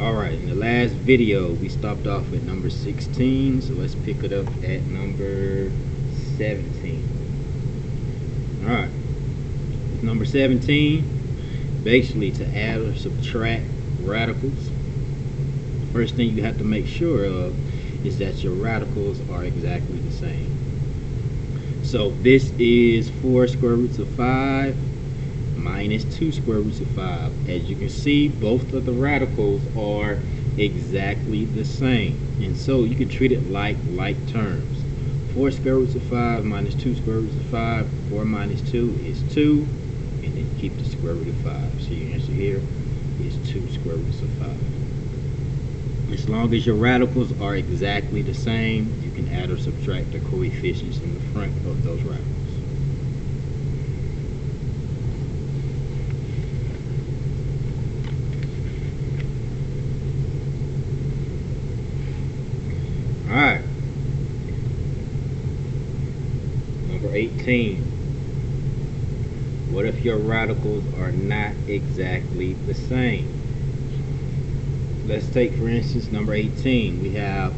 Alright, in the last video we stopped off at number 16, so let's pick it up at number 17. Alright, number 17, basically to add or subtract radicals. First thing you have to make sure of is that your radicals are exactly the same. So this is 4 square roots of 5 minus 2 square roots of 5. As you can see, both of the radicals are exactly the same, and so you can treat it like terms. 4 square roots of 5 minus 2 square roots of 5. 4 minus 2 is 2, and then keep the square root of 5. So your answer here is 2 square roots of 5. As long as your radicals are exactly the same, you can add or subtract the coefficients in the front of those radicals. Alright, number 18. What if your radicals are not exactly the same? Let's take, for instance, number 18. We have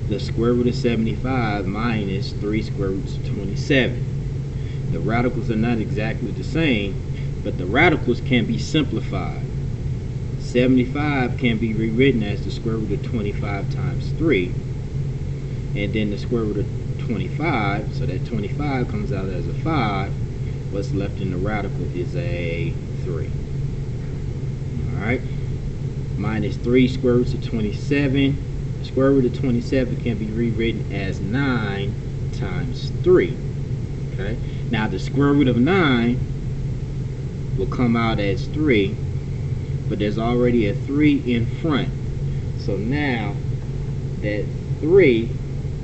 the square root of 75 minus 3 square roots of 27. The radicals are not exactly the same, but the radicals can be simplified. 75 can be rewritten as the square root of 25 times 3. And then the square root of 25, so that 25 comes out as a 5. What's left in the radical is a 3. Alright, minus 3 square roots of 27. The square root of 27 can be rewritten as 9 times 3. Okay, now the square root of 9 will come out as 3, but there's already a 3 in front. So now that 3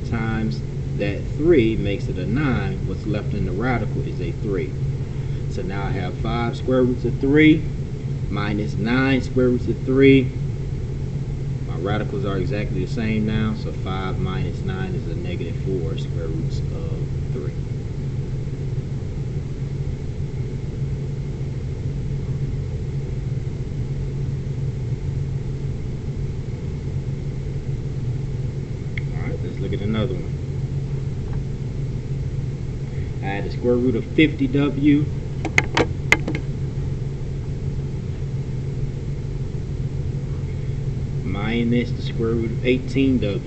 times that 3 makes it a 9. What's left in the radical is a 3. So now I have 5 square roots of 3 minus 9 square roots of 3. My radicals are exactly the same now, so 5 minus 9 is a negative 4 square roots of 3. Alright, let's look at another one. I had the square root of 50w minus the square root of 18w.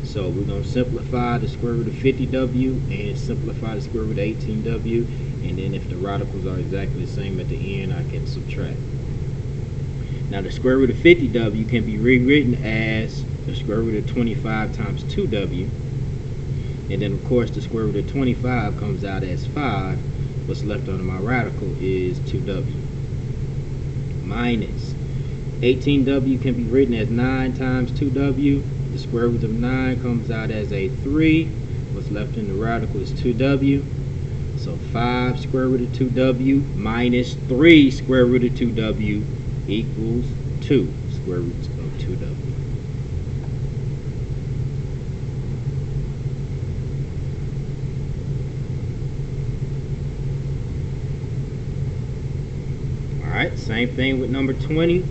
So we're going to simplify the square root of 50w and simplify the square root of 18w, and then if the radicals are exactly the same at the end, I can subtract. Now the square root of 50w can be rewritten as the square root of 25 times 2w, and then of course the square root of 25 comes out as 5. What's left under my radical is 2w. Minus 18w can be written as 9 times 2w. The square root of 9 comes out as a 3. What's left in the radical is 2w. So 5 square root of 2w minus 3 square root of 2w equals 2 square roots of 2w. Alright, same thing with number 20.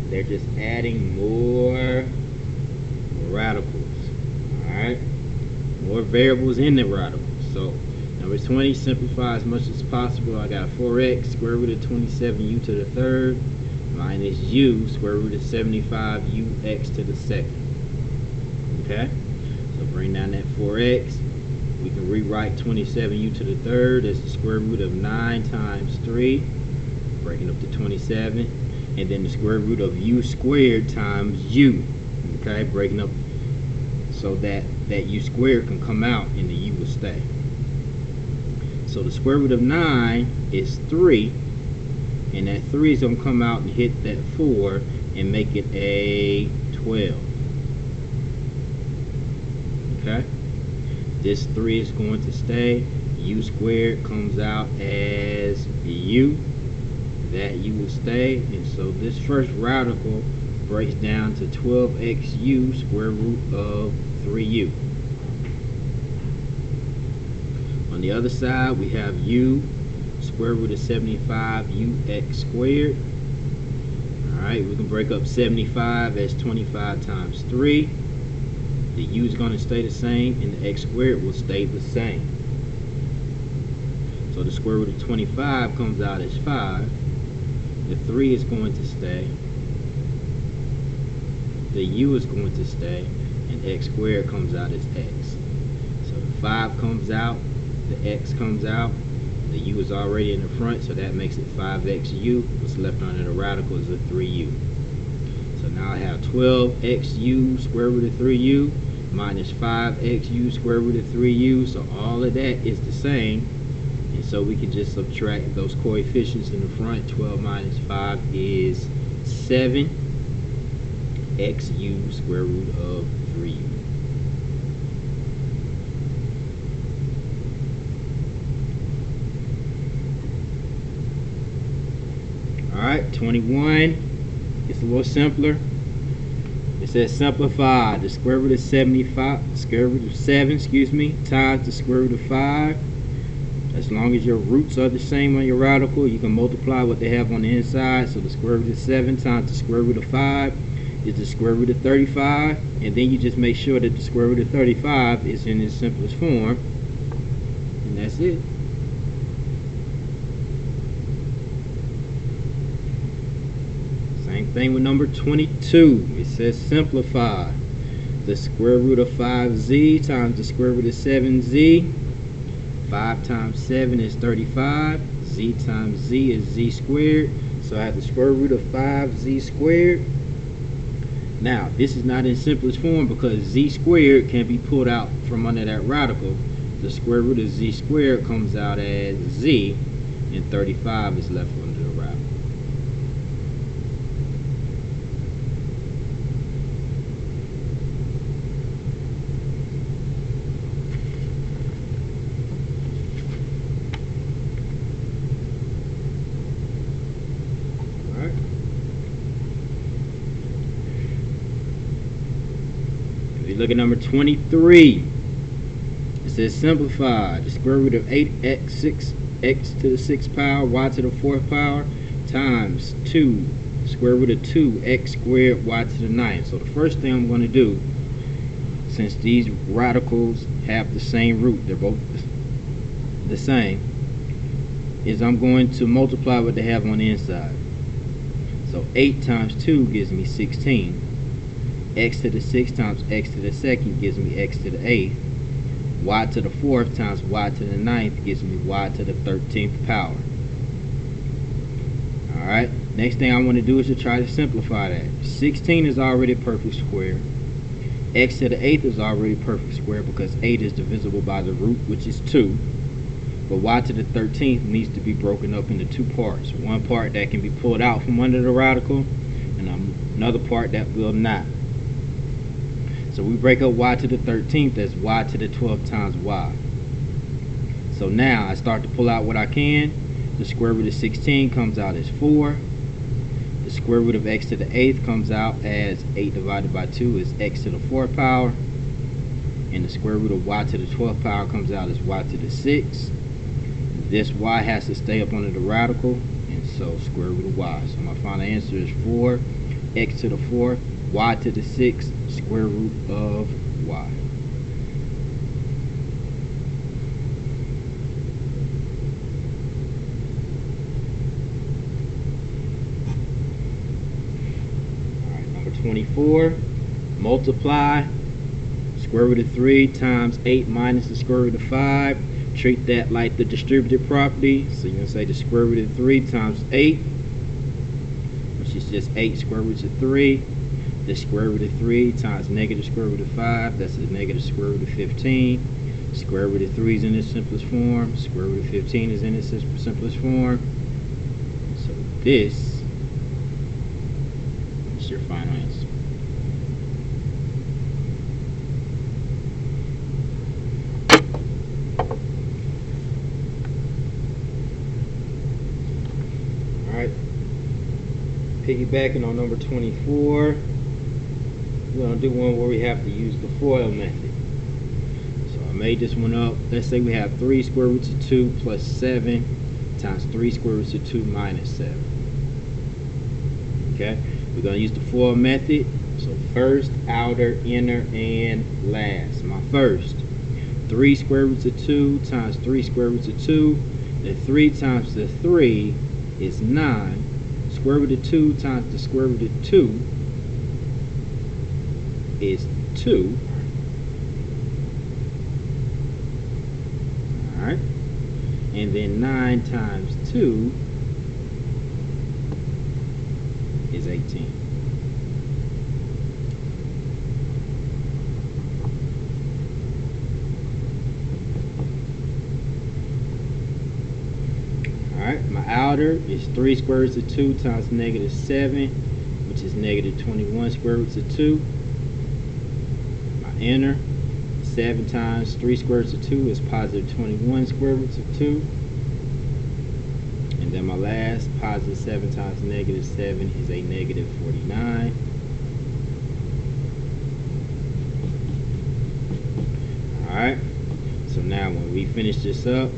They're just adding more radicals. Alright, more variables in the radicals. So number 20, simplify as much as possible. I got 4x square root of 27u to the third minus u square root of 75ux to the second. Okay, so bring down that 4x. We can rewrite 27u to the third as the square root of 9 times 3, breaking up to 27, and then the square root of u squared times u. Okay, breaking up so that u squared can come out and the u will stay. So the square root of 9 is 3, and that 3 is going to come out and hit that 4 and make it a 12. Okay, this 3 is going to stay. U squared comes out as u. That u will stay, and so this first radical breaks down to 12xu square root of 3u. On the other side, we have u square root of 75ux squared. Alright, we can break up 75 as 25 times 3. The u is going to stay the same, and the x squared will stay the same. So the square root of 25 comes out as 5. The 3 is going to stay. The u is going to stay, and x squared comes out as x. So the 5 comes out, the x comes out, the u is already in the front, so that makes it 5xu. What's left under the radical is a 3u. So now I have 12xu square root of 3u minus 5xu square root of 3u. So all of that is the same. And so we can just subtract those coefficients in the front. 12 minus 5 is 7 xu square root of 3u. Alright, 21. It's a little simpler. It says simplify the square root of 75, square root of 7, times the square root of 5. As long as your roots are the same on your radical, you can multiply what they have on the inside. So the square root of 7 times the square root of 5 is the square root of 35. And then you just make sure that the square root of 35 is in its simplest form. And that's it. Same thing with number 22. It says simplify the square root of 5z times the square root of 7z. 5 times 7 is 35. Z times z is z squared. So I have the square root of 5z squared. Now, this is not in simplest form because z squared can be pulled out from under that radical. The square root of z squared comes out as z, and 35 is left under the radical. Look at number 23. It says simplify the square root of 8x x to the 6th power y to the 4th power times 2 square root of 2x squared y to the 9th. So the first thing I'm going to do, since these radicals have the same root, they're both the same, is I'm going to multiply what they have on the inside. So 8 times 2 gives me 16. X to the 6th times x to the 2nd gives me x to the 8th. Y to the 4th times y to the 9th gives me y to the 13th power. Alright, next thing I want to do is to try to simplify that. 16 is already a perfect square. X to the 8th is already a perfect square because 8 is divisible by the root, which is 2. But y to the 13th needs to be broken up into two parts. One part that can be pulled out from under the radical, and another part that will not. So we break up y to the 13th as y to the 12th times y. So now I start to pull out what I can. The square root of 16 comes out as 4. The square root of x to the 8th comes out as 8 divided by 2 is x to the 4th power. And the square root of y to the 12th power comes out as y to the 6th. This y has to stay up under the radical, and so square root of y. So my final answer is 4 x to the 4th y to the 6th square root of y. Alright, number 24. Multiply square root of 3 times 8 minus the square root of 5. Treat that like the distributive property. So you're going to say the square root of 3 times 8, which is just 8 square roots of 3. The square root of 3 times negative square root of 5, that's the negative square root of 15. Square root of 3 is in its simplest form. Square root of 15 is in its simplest form. So this is your final answer. Alright. Piggybacking on number 24. We're going to do one where we have to use the FOIL method. So I made this one up. Let's say we have 3 square roots of 2 plus 7 times 3 square roots of 2 minus 7. Okay, we're going to use the for method. So first, outer, inner, and last. My first, 3 square roots of 2 times 3 square roots of 2. The 3 times the 3 is 9. Square root of 2 times the square root of 2 is 2. Alright. And then 9 times 2 is 18. Alright, my outer is 3 square roots of 2 times negative 7, which is negative 21 square roots of 2. My inner, 7 times 3 square roots of 2 is positive 21 square roots of 2. And then my last, positive 7 times negative 7 is a negative 49. Alright, so now when we finish this up,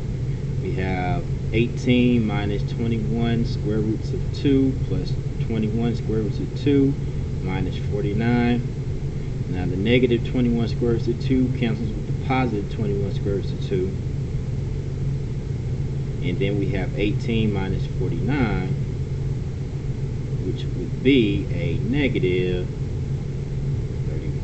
we have 18 minus 21 square roots of 2 plus 21 square roots of 2 minus 49. Now the negative 21 square roots of 2 cancels with the positive 21 square roots of 2. And then we have 18 minus 49, which would be a negative 31.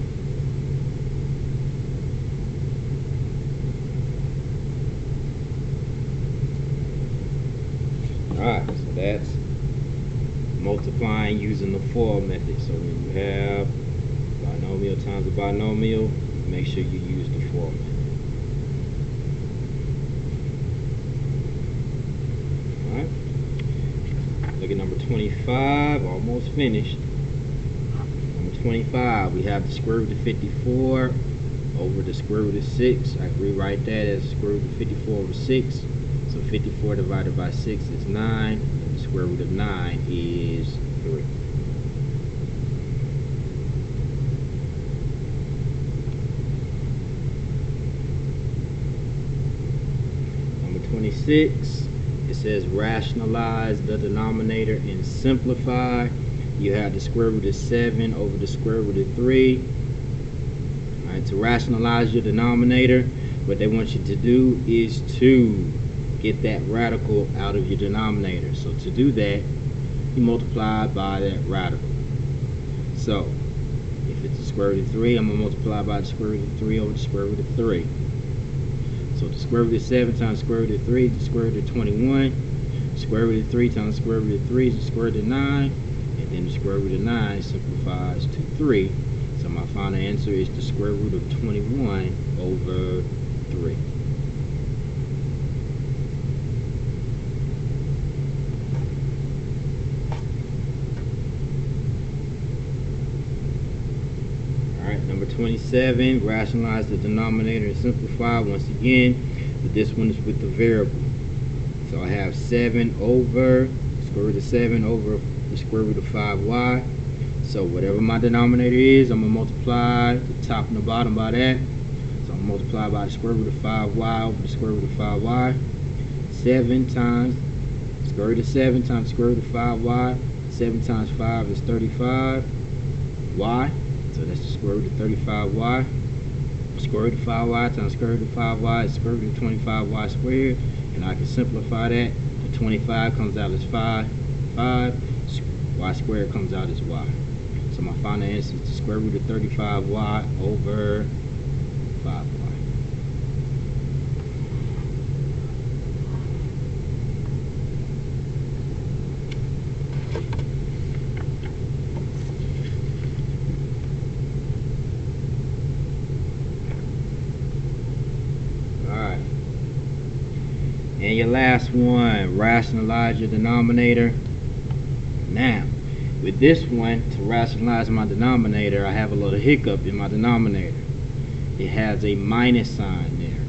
Alright, so that's multiplying using the for method. So when you have binomial times a binomial, make sure you use the for method. Alright, look at number 25, almost finished. Number 25, we have the square root of 54 over the square root of 6. I can rewrite that as square root of 54 over 6. So 54 divided by 6 is 9, and the square root of 9 is 3. Number 26, it says rationalize the denominator and simplify. You have the square root of 7 over the square root of 3. Alright, to rationalize your denominator, what they want you to do is to get that radical out of your denominator. So to do that, you multiply by that radical. So if it's the square root of 3, I'm going to multiply by the square root of 3 over the square root of 3. So the square root of 7 times the square root of 3 is the square root of 21. The square root of 3 times the square root of 3 is the square root of 9. And then the square root of 9 simplifies to 3. So my final answer is the square root of 21 over 3. Number 27, rationalize the denominator and simplify. Once again, but this one is with the variable. So I have 7 over square root of 7 over the square root of 5y. So whatever my denominator is, I'm going to multiply the top and the bottom by that. So I'm going to multiply by the square root of 5y over the square root of 5y. 7 times square root of 7 times square root of 5y. 7 times 5 is 35y. So that's the square root of 35y. Square root of 5y times square root of 5y is square root of 25y squared. And I can simplify that. The 25 comes out as 5. Y squared comes out as y. So my final answer is the square root of 35y over 5y. And your last one, rationalize your denominator. Now, with this one, to rationalize my denominator, I have a little hiccup in my denominator. It has a minus sign there.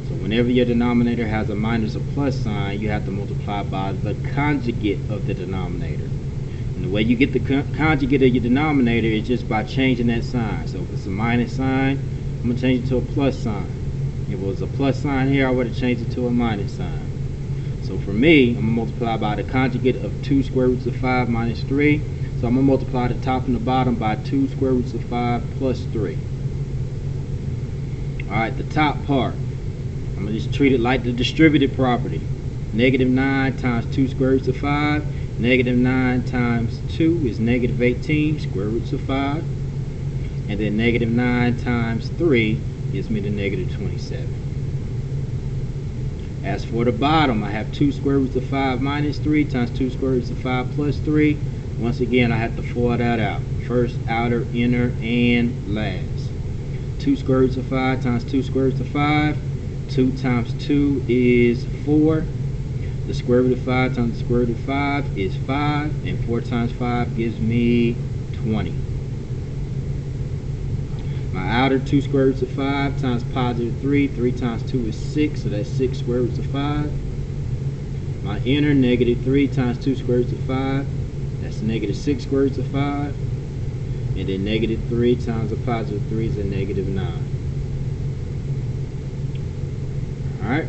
So whenever your denominator has a minus or plus sign, you have to multiply by the conjugate of the denominator. And the way you get the conjugate of your denominator is just by changing that sign. So if it's a minus sign, I'm going to change it to a plus sign. If it was a plus sign here, I would have changed it to a minus sign. So for me, I'm going to multiply by the conjugate of 2 square roots of 5 minus 3. So I'm going to multiply the top and the bottom by 2 square roots of 5 plus 3. Alright, the top part, I'm going to just treat it like the distributed property. Negative 9 times 2 square roots of 5. Negative 9 times 2 is negative 18 square roots of 5. And then negative 9 times 3 gives me the negative 27. As for the bottom, I have 2 square roots of 5 minus 3 times 2 square roots of 5 plus 3. Once again, I have to FOIL that out. First, outer, inner, and last. 2 square roots of 5 times 2 square roots of 5. 2 times 2 is 4. The square root of 5 times the square root of 5 is 5. And 4 times 5 gives me 20. My outer 2 square roots of 5 times positive 3. 3 times 2 is 6, so that's 6 square roots of 5. My inner negative 3 times 2 square roots of 5. That's negative 6 square roots of 5. And then negative 3 times a positive 3 is a negative 9. Alright.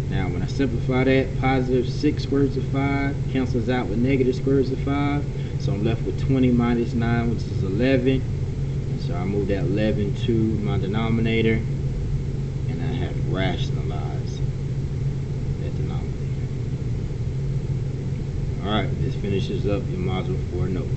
Now when I simplify that, positive 6 square roots of 5 cancels out with negative square roots of 5. So I'm left with 20 minus 9, which is 11. So I move that 11 to my denominator, and I have rationalize that denominator. Alright, this finishes up your module 4 note.